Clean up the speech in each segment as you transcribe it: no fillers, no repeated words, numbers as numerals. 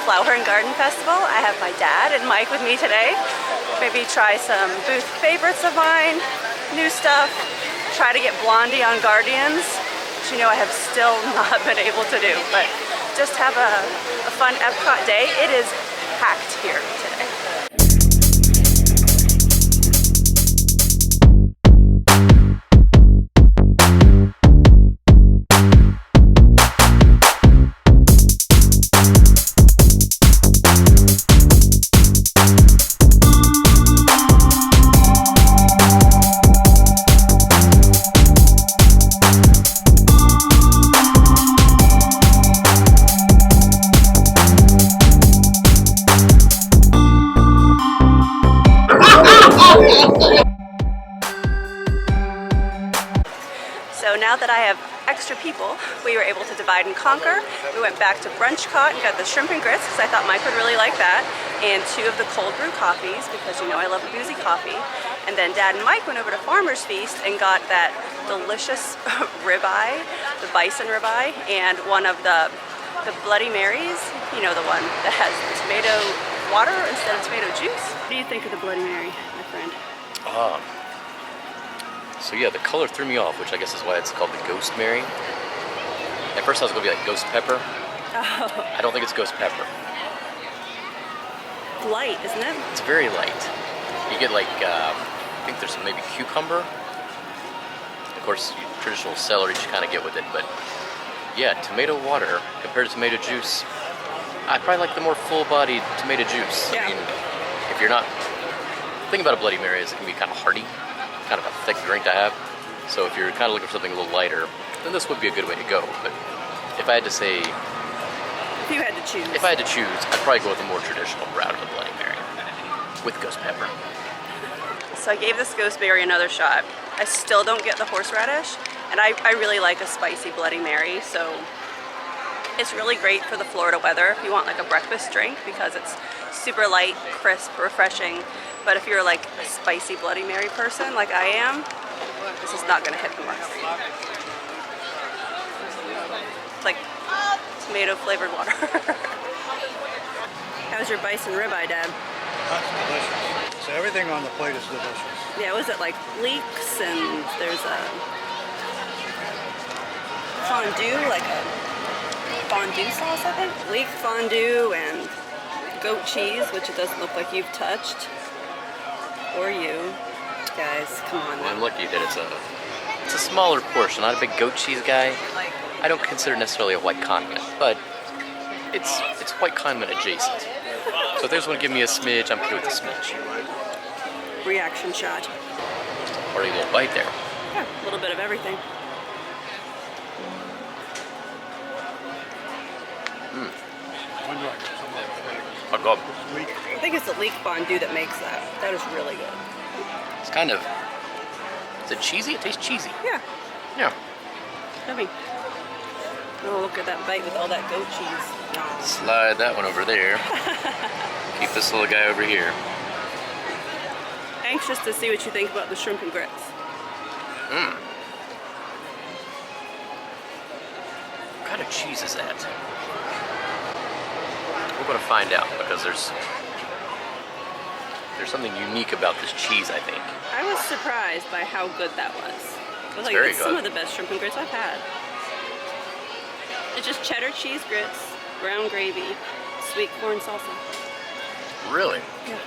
Flower and Garden Festival. I have my dad and Mike with me today. Maybe try some booth favorites of mine, new stuff, try to get Blondie on Guardians, which I have still not been able to do, but just have a fun Epcot day. It is packed here today. So now that I have extra people, we were able to divide and conquer. We went back to Brunchcot and got the shrimp and grits because I thought Mike would really like that, and 2 of the cold brew coffees because I love a boozy coffee. And then Dad and Mike went over to Farmer's Feast and got that delicious ribeye, the bison ribeye, and one of the Bloody Marys, the one that has tomato water instead of tomato juice. What do you think of the Bloody Mary, my friend? So yeah, the color threw me off, which I guess is why it's called the Ghost Mary. At first I was going to be like Ghost Pepper. Oh. I don't think it's Ghost Pepper. Light, isn't it? It's very light. You get like, I think there's maybe cucumber. Of course, traditional celery you kind of get with it, but yeah, tomato water compared to tomato juice. I probably like the more full-bodied tomato juice. Yeah. I mean, if you're not, the thing about a Bloody Mary is it can be kind of hearty. Kind of a thick drink to have, so if you're kind of looking for something a little lighter, then this would be a good way to go. But if I had to say, if you had to choose, I'd probably go with the more traditional route of the Bloody Mary with ghost pepper. So I gave this ghost berry another shot. I still don't get the horseradish, and I really like a spicy Bloody Mary, so it's really great for the Florida weather if you want like a breakfast drink because it's super light, crisp, refreshing. But if you're like a spicy Bloody Mary person like I am, this is not gonna hit the mark. It's like tomato flavored water. How's your bison ribeye, Dad? That's delicious. So everything on the plate is delicious. Yeah, was it like leeks and there's a fondue, like a fondue sauce, I think? Leek fondue and goat cheese, which it doesn't look like you've touched. Or you. Guys, come on. Well, I'm lucky that it's a smaller portion. Not a big goat cheese guy. I don't consider necessarily a white condiment, but it's white condiment adjacent. So if there's one to give me a smidge, I'm okay with a smidge. Reaction shot. Or a little bite there. Yeah, a little bit of everything. I think it's the leek fondue that makes that. That is really good. It's kind of, is it cheesy? It tastes cheesy. Yeah. Yeah. Yummy. Oh, look at that bite with all that goat cheese. Oh. Slide that one over there. Keep this little guy over here. Anxious to see what you think about the shrimp and grits. What kind of cheese is that? We're going to find out because there's something unique about this cheese, I think. I was surprised by how good that was. It was like very it's good. Some of the best shrimp and grits I've had. It's just cheddar cheese grits, brown gravy, sweet corn salsa. Really? Yeah.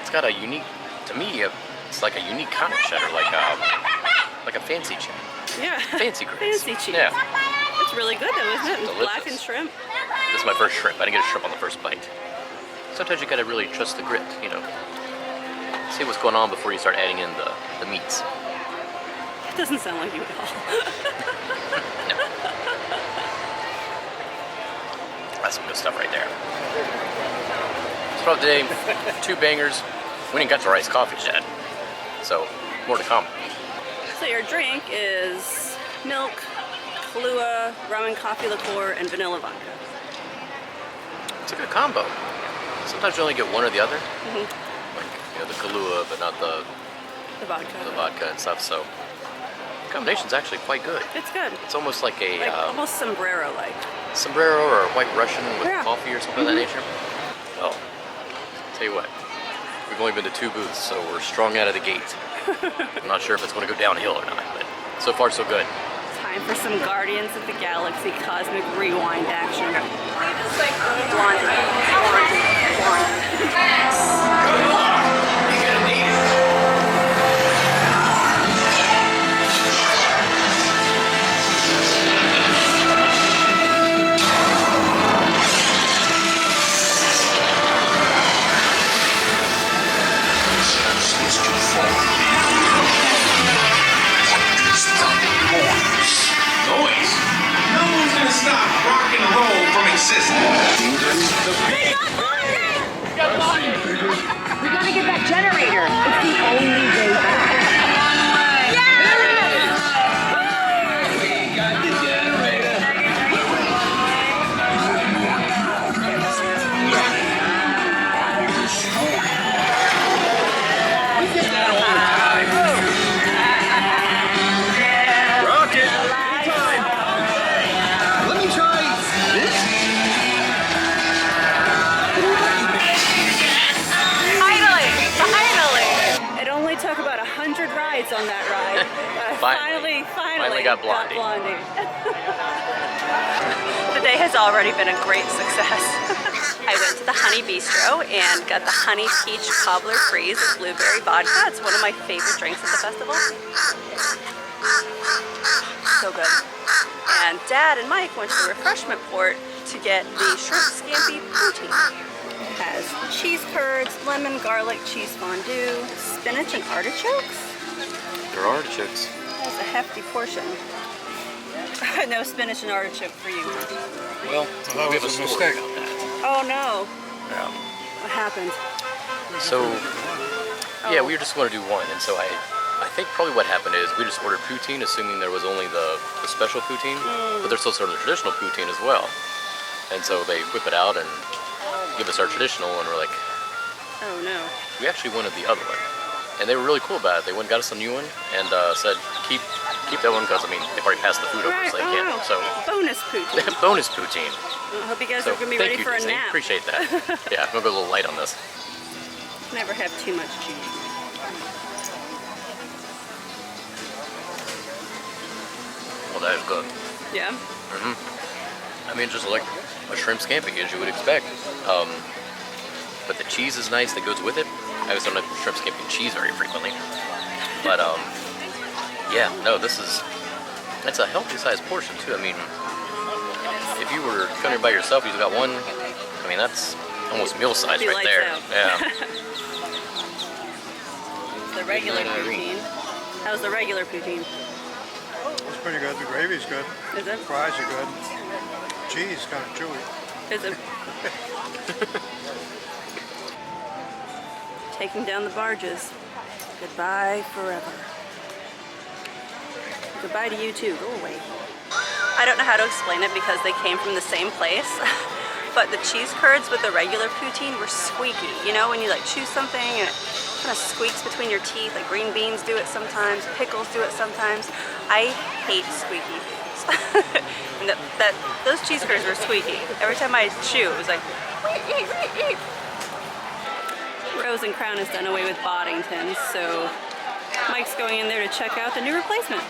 It's got a unique, to me, it's like a unique kind of cheddar, like a fancy cheddar. Yeah. Fancy grits. Fancy cheese. Yeah. It's really good though, isn't it? And Delicious. blackened shrimp. This is my first shrimp. I didn't get a shrimp on the first bite. Sometimes you gotta really trust the grit, See what's going on before you start adding in the meats. It doesn't sound like you at all. No. That's some good stuff right there. So today, 2 bangers. We didn't get to iced coffee yet, so more to come. So your drink is milk, Kahlua, rum and coffee liqueur, and vanilla vodka. It's a good combo. Sometimes you only get one or the other. Mm-hmm. Like, the Kahlua, but not the vodka and stuff, so the combination's actually quite good. It's good. It's almost like a... almost sombrero-like. sombrero or a white Russian with Yeah. coffee or something of that nature? Well, tell you what, we've only been to 2 booths, so we're strong out of the gate. I'm not sure if it's going to go downhill or not, but so far so good. Time for some Guardians of the Galaxy Cosmic Rewind action. Blondie. Noise? No one's gonna stop rock and roll from existing. We gotta get that generator. It's the only way back. Rocket! Anytime! Let me try this. Finally! It only took about 100 rides on that ride. Finally got Blondie. The day has already been a great success. I went to the Honey Bistro and got the Honey Peach Cobbler Freeze with blueberry vodka. It's one of my favorite drinks at the festival. So good. And Dad and Mike went to the refreshment port to get the shrimp scampi poutine. It has cheese curds, lemon, garlic, cheese fondue, spinach, and artichokes. There are artichokes. That's a hefty portion. No spinach and artichoke for you. Well, that we have a was a story mistake. about that. Oh no. Yeah. What happened? So, yeah, we were just going to do one, and so I think probably what happened is we just ordered poutine, assuming there was only the special poutine, but there's also the traditional poutine as well. And so they whip it out and give us our traditional, and we're like, Oh no. we actually wanted the other one. And they were really cool about it. They went and got us a new one and said, keep that one because, I mean, they've already passed the food over, so they can't. wow. So, Bonus poutine. bonus poutine. I hope you guys So, are going to be thank ready you, for a Disney. nap. Appreciate that. Yeah, I'm going to go a little light on this. Never have too much cheese. Well, that is good. Yeah? I mean, just like a shrimp scampi, as you would expect. But the cheese is nice that goes with it. I always don't have shrimp scampi and cheese very frequently. But, yeah, no, that's a healthy sized portion, too. I mean, if you were coming by yourself, you just got one, I mean, that's almost meal size Be right lights there. out. Yeah. The regular Good night, Irene. poutine. How's the regular poutine? It's pretty good. The gravy's good. Is it? Fries are good. Cheese kind of chewy. Is it? Taking down the barges. Goodbye forever. Goodbye to you too. Go away. I don't know how to explain it because they came from the same place. But the cheese curds with the regular poutine were squeaky. You know, when you like chew something and it kind of squeaks between your teeth. Like green beans do it sometimes, pickles do it sometimes. I hate squeaky things. And those cheese curds were squeaky. Every time I chew, it was like. Rose and Crown has done away with Boddington's, so Mike's going in there to check out the new replacement.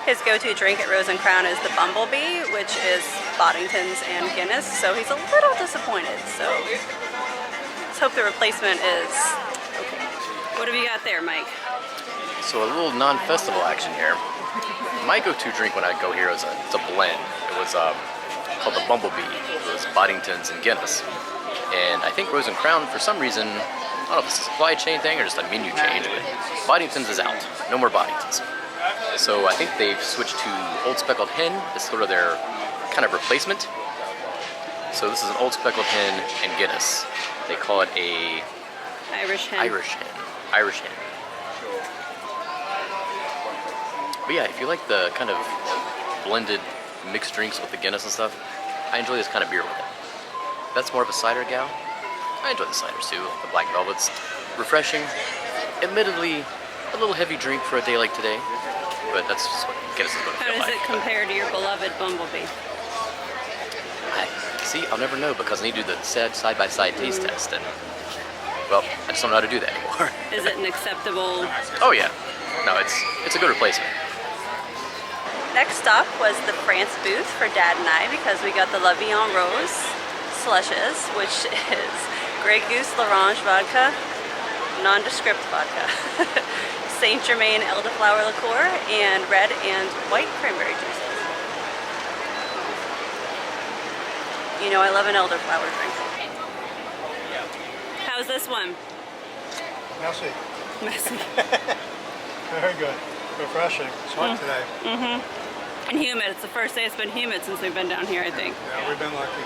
His go-to drink at Rose and Crown is the Bumblebee, which is Boddington's and Guinness, so he's a little disappointed. So let's hope the replacement is okay. What have you got there, Mike? So a little non-festival action here. My go-to drink when I go here is it's a blend. It was called the Bumblebee. It was Boddington's and Guinness. And I think Rose and Crown, for some reason, I don't know if it's a supply chain thing or just a menu change, but Boddington's is out. No more Boddington's. So I think they've switched to Old Speckled Hen as sort of their kind of replacement. So this is an Old Speckled Hen and Guinness. They call it a Irish hen. Irish hen. Irish hen. But yeah, if you like the kind of blended mixed drinks with the Guinness and stuff, I enjoy this kind of beer with it. That's more of a cider gal. I enjoy the ciders too, like the Black Velvet's. Refreshing. Admittedly, a little heavy drink for a day like today. but that's just what Guinness is going to How feel does like. it compare to your beloved Bumblebee? See, I'll never know because I need to do the side-by-side taste test, and well, I just don't know how to do that anymore. Is it an acceptable? Oh yeah, no, it's a good replacement. Next stop was the France booth for Dad and I because we got the La Vie en Rose slushes, which is Grey Goose L'Orange vodka, nondescript vodka, Saint Germain elderflower liqueur, and red and white cranberry juices. You know I love an elderflower drink. How's this one? Messy. Messy. Very good. Refreshing. It's hot today. And humid. It's the first day it's been humid since we've been down here, I think. Yeah, we've been lucky.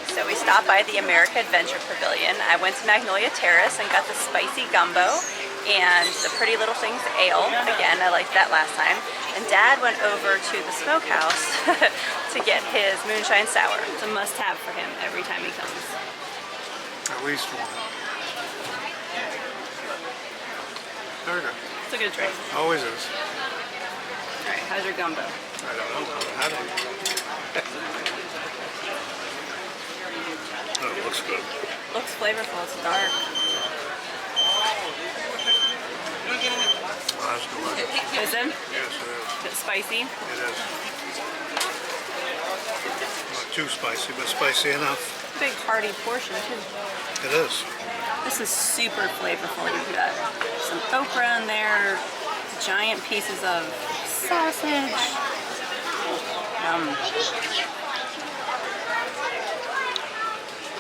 So we stopped by the America Adventure Pavilion. I went to Magnolia Terrace and got the spicy gumbo and the Pretty Little Things ale. Again, I liked that last time. And Dad went over to the smokehouse to get his moonshine sour. It's a must-have for him every time he comes. At least one. Very good. It's a good drink. Always is. All right, how's your gumbo? I don't know. I haven't had it. Oh, it looks good. Looks flavorful. It's dark. Oh, that's delicious. Is it? Yes, it is. Is it spicy? It is. Not too spicy, but spicy enough. Big hearty portion too. It is. This is super flavorful. You've got some okra in there, giant pieces of sausage.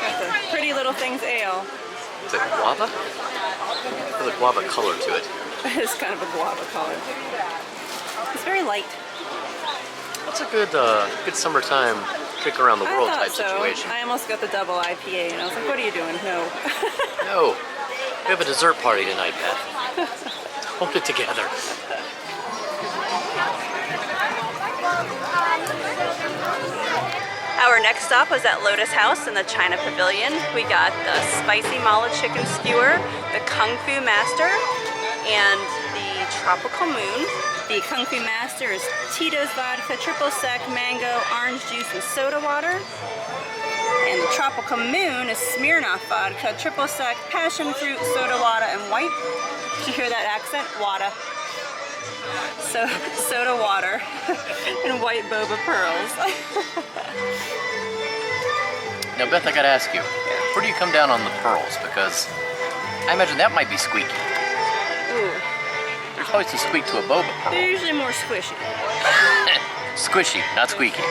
Got the Pretty Little Things ale. Is it guava? I feel like guava color to it. It's kind of a guava color. It's very light. That's a good summertime kick around the world I type thought so. situation. I almost got the double IPA and I was like, what are you doing? No. No, we have a dessert party tonight, Beth. Hold it together. Our next stop was at Lotus House in the China Pavilion. We got the spicy mala chicken skewer, the Kung Fu Master, and the Tropical Moon. The Kung Fu Master is Tito's vodka, triple sec, mango, orange juice, and soda water. And the Tropical Moon is Smirnoff vodka, triple sec, passion fruit, soda water, and white. Did you hear that accent? Water. So, soda water and white boba pearls. Now, Beth, I gotta ask you, where do you come down on the pearls? Because I imagine that might be squeaky. Ooh, There's always some squeak to a boba pearl. they're usually more squishy. Squishy, not squeaky.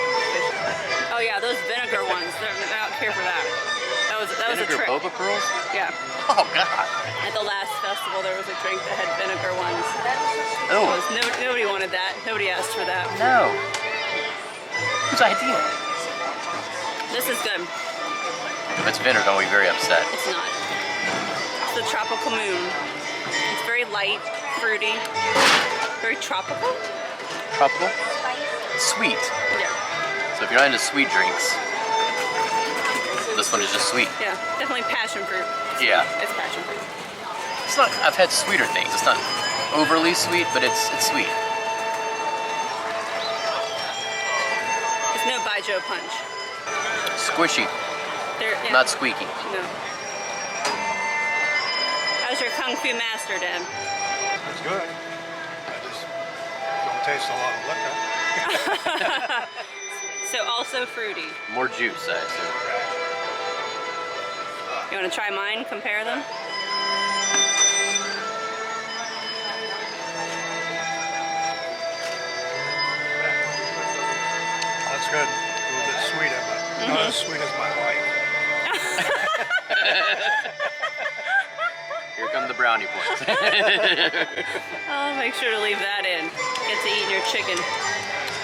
Oh yeah, those vinegar ones. I don't care for that. That was a Vinegar trick. boba pearls? Yeah. Oh, God. At the last festival, there was a drink that had vinegar ones. Oh, Nobody wanted that. Nobody asked for that. no. Whose idea? This is good. If it's vinegar, I'll be very upset. It's not. It's the Tropical Moon. It's very light, fruity, very tropical. Tropical? Sweet. Yeah. So if you're not into sweet drinks, this one is just sweet. Yeah. Definitely passion fruit. Yeah. It's passion fruit. It's not, I've had sweeter things. It's not overly sweet, but it's sweet. It's no Baijiu punch. Squishy, Yeah. not squeaky. No. How's your Kung Fu Master, Dad? It's good. I just don't taste a lot of liquor. So also fruity. More juice, I assume. You want to try mine? Compare them? That's good. A little bit sweeter, but not as sweet as my wife. Here come the brownie points. I'll make sure to leave that in. Get to eating your chicken.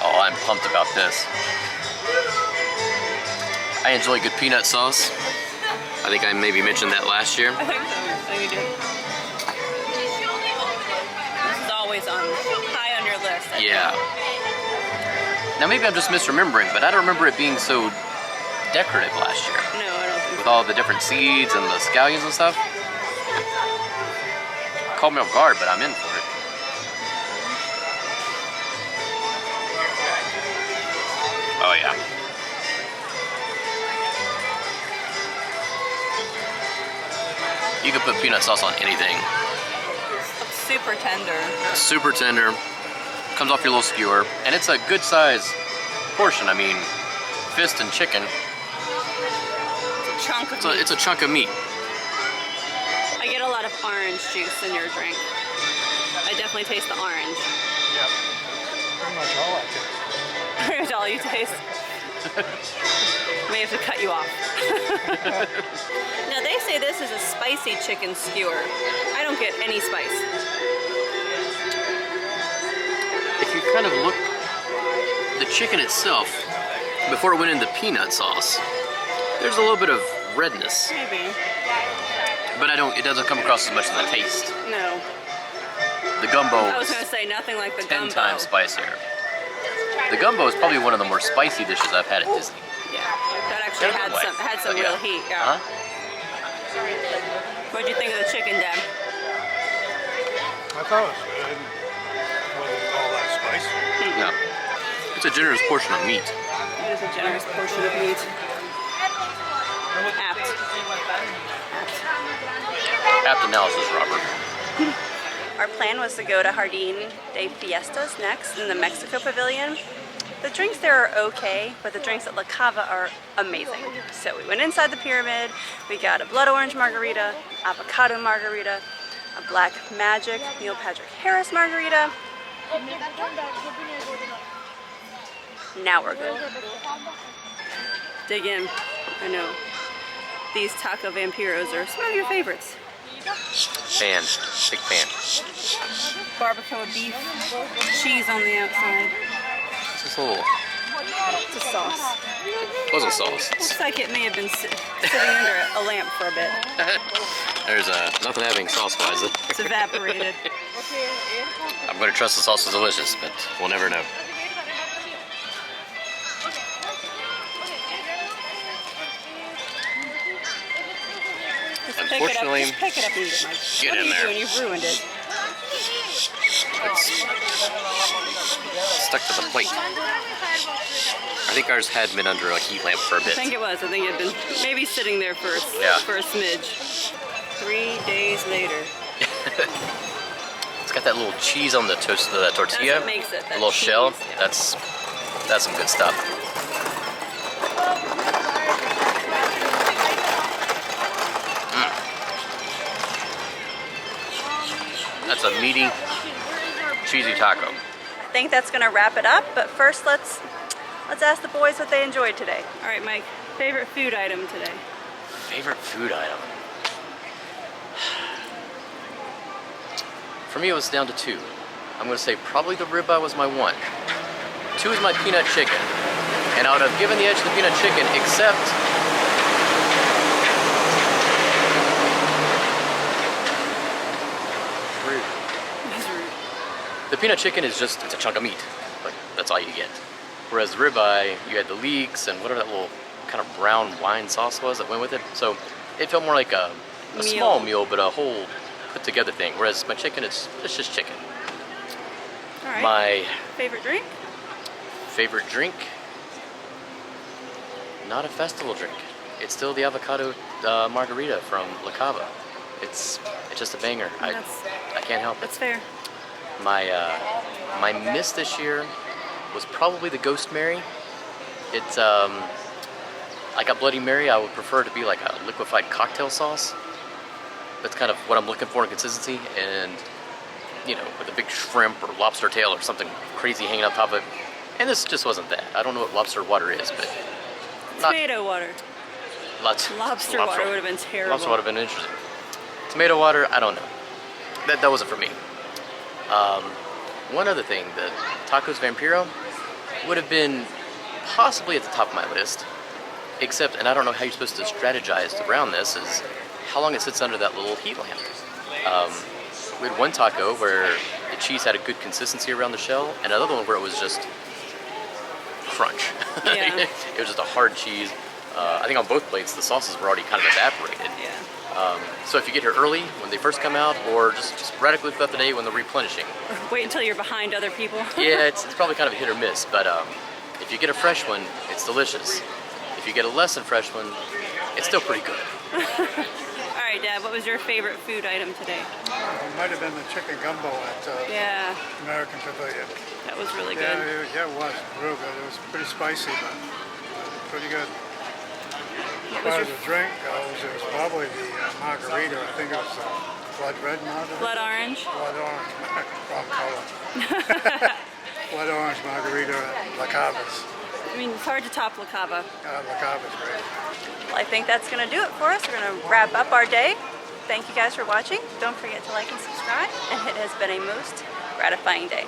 Oh, I'm pumped about this. I enjoy good peanut sauce. I think I maybe mentioned that last year. I think so. I think you did. This is always high on your list. I think. Yeah. Now maybe I'm just misremembering, but I don't remember it being so decorative last year. No, I don't think With all the different seeds and the scallions and stuff. Caught me off guard, but I'm in for it. Oh yeah. You can put peanut sauce on anything. Super tender. Super tender. Comes off your little skewer, and it's a good size portion. I mean, fist and chicken. It's a chunk of meat. It's a chunk of meat. I get a lot of orange juice in your drink. I definitely taste the orange. Yep. Pretty much all I taste. Pretty much all you taste. May have to cut you off. Now they say this is a spicy chicken skewer. I don't get any spice. If you kind of look, the chicken itself, before it went into peanut sauce, there's a little bit of redness, Maybe. but it doesn't come across as much as the taste. No. The gumbo I was is gonna say nothing like the 10 gumbo. times spicier. The gumbo is probably one of the more spicy dishes I've had at Disney. Yeah. That actually In a good way. had some But real yeah. heat. Yeah. Huh? What'd you think of the chicken, Dad? I thought it was good. It wasn't all that spicy. No. It's a generous portion of meat. It is a generous portion of meat. Apt. Apt analysis, Robert. Our plan was to go to Jardín de Fiestas next in the Mexico Pavilion. The drinks there are okay, but the drinks at La Cava are amazing. So we went inside the pyramid, we got a blood orange margarita, avocado margarita, a black magic Neil Patrick Harris margarita. Now we're good. Dig in. I know. These taco vampiros are some of your favorites. Fan. Big fan. Barbacoa beef, cheese on the outside. It's just a little It's a sauce. puzzle sauce. Looks like it may have been sitting under a lamp for a bit. There's nothing having sauce-wise. It's evaporated. I'm going to trust the sauce is delicious, but we'll never know. Unfortunately, Just pick it up and eat it, Mike. get What in are you there. doing? You've ruined it. It's stuck to the plate. I think ours had been under a heat lamp for a I bit. think it was. I think it had been maybe sitting there for Yeah. for a smidge. 3 days later. It's got that little cheese on the toast, the tortilla. That's what makes it, The that little shell. cheese, yeah. That's some good stuff. That's a meaty, cheesy taco. I think that's gonna wrap it up. But first, let's ask the boys what they enjoyed today. All right, Mike. Favorite food item today? Favorite food item? For me, it was down to 2. I'm going to say probably the ribeye was my 1. 2 is my peanut chicken. And I would have given the edge to the peanut chicken, except the peanut chicken is just, it's a chunk of meat. Like, that's all you get. Whereas the ribeye, you had the leeks and whatever that little kind of brown wine sauce was that went with it. So it felt more like a small meal, but a whole put together thing. Whereas my chicken, it's just chicken. All right. My favorite drink? favorite drink, not a festival drink. It's still the avocado margarita from La Cava. It's just a banger. I can't help it. That's fair. My miss this year was probably the Ghost Mary. It's like a Bloody Mary. I would prefer it to be like a liquefied cocktail sauce. That's kind of what I'm looking for in consistency, and you know, with a big shrimp or lobster tail or something crazy hanging on top of it. And this just wasn't that. I don't know what lobster water is, but Tomato water. lobster water would have been terrible. Lobster would have been interesting. Tomato water, I don't know. That wasn't for me. One other thing, the Tacos Vampiro would have been possibly at the top of my list, except, and I don't know how you're supposed to strategize around this, is how long it sits under that little heat lamp. We had one taco where the cheese had a good consistency around the shell, and another one where it was just crunch. Yeah. It was just a hard cheese. I think on both plates the sauces were already kind of evaporated. Yeah. So if you get here early when they first come out, or just radically throughout the day when they're replenishing. Wait until you're behind other people. Yeah, it's probably kind of a hit or miss, but If you get a fresh one, it's delicious. If you get a less than fresh one, it's still pretty good. All right, Dad, what was your favorite food item today? It might have been the chicken gumbo at Yeah, American Pavilion. that was really Yeah, good. yeah, it was real good. It was pretty spicy, but pretty good. As far as the drink goes, it was probably the margarita. I think it was blood red margarita. Blood orange. Blood orange. Wrong color. Blood orange margarita at La Cava's. I mean, it's hard to top La Cava. La Cava's great. Well, I think that's going to do it for us. We're going to wrap up our day. Thank you guys for watching. Don't forget to like and subscribe, and it has been a most gratifying day.